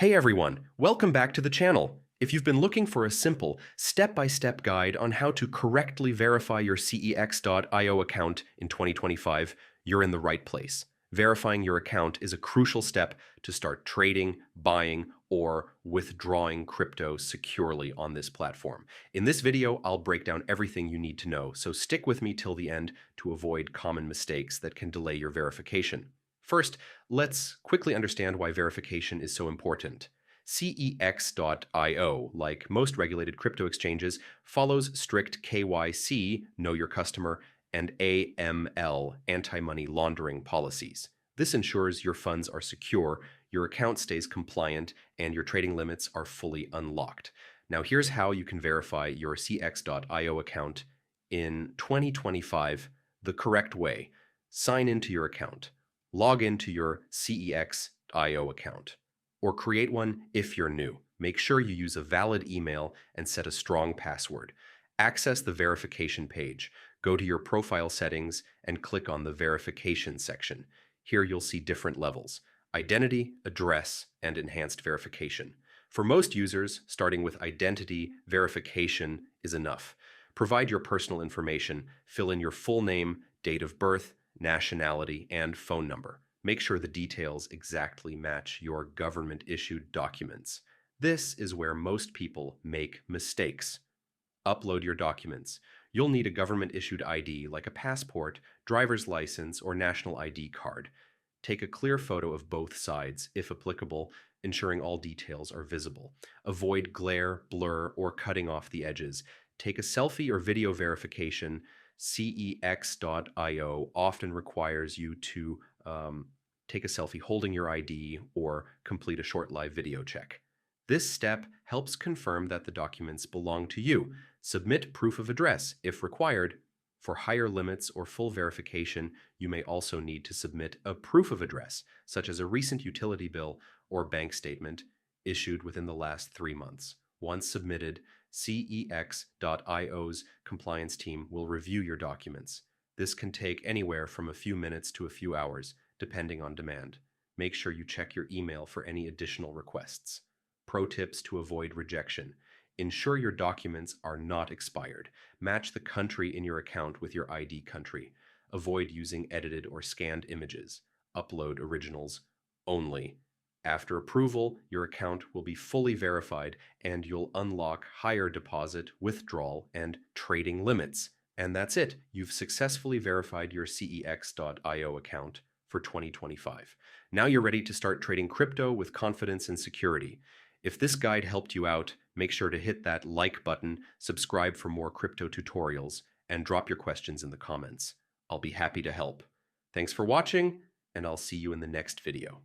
Hey everyone, welcome back to the channel. If you've been looking for a simple, step-by-step guide on how to correctly verify your CEX.io account in 2025, you're in the right place. Verifying your account is a crucial step to start trading, buying, or withdrawing crypto securely on this platform. In this video, I'll break down everything you need to know, so stick with me till the end to avoid common mistakes that can delay your verification. First, let's quickly understand why verification is so important. CEX.io, like most regulated crypto exchanges, follows strict KYC, Know Your Customer, and AML, anti-money laundering policies. This ensures your funds are secure, your account stays compliant, and your trading limits are fully unlocked. Now here's how you can verify your CEX.io account in 2025 the correct way. Sign into your account. Log into your CEX IO account, or create one if you're new. Make sure you use a valid email and set a strong password. Access the verification page. Go to your profile settings and click on the verification section. Here you'll see different levels: identity, address, and enhanced verification. For most users, starting with identity verification is enough. Provide your personal information, fill in your full name, date of birth, nationality, and phone number. Make sure the details exactly match your government-issued documents. This is where most people make mistakes. Upload your documents. You'll need a government-issued ID like a passport, driver's license, or national ID card. Take a clear photo of both sides, if applicable, ensuring all details are visible. Avoid glare, blur, or cutting off the edges. Take a selfie or video verification. CEX.io often requires you to take a selfie holding your ID or complete a short live video check. This step helps confirm that the documents belong to you. Submit proof of address if required. For higher limits or full verification, you may also need to submit a proof of address, such as a recent utility bill or bank statement issued within the last 3 months. Once submitted, CEX.io's compliance team will review your documents. This can take anywhere from a few minutes to a few hours, depending on demand. Make sure you check your email for any additional requests. Pro tips to avoid rejection. Ensure your documents are not expired. Match the country in your account with your ID country. Avoid using edited or scanned images. Upload originals only. After approval, your account will be fully verified and you'll unlock higher deposit, withdrawal, and trading limits. And that's it. You've successfully verified your CEX.io account for 2025. Now you're ready to start trading crypto with confidence and security. If this guide helped you out, make sure to hit that like button, subscribe for more crypto tutorials, and drop your questions in the comments. I'll be happy to help. Thanks for watching, and I'll see you in the next video.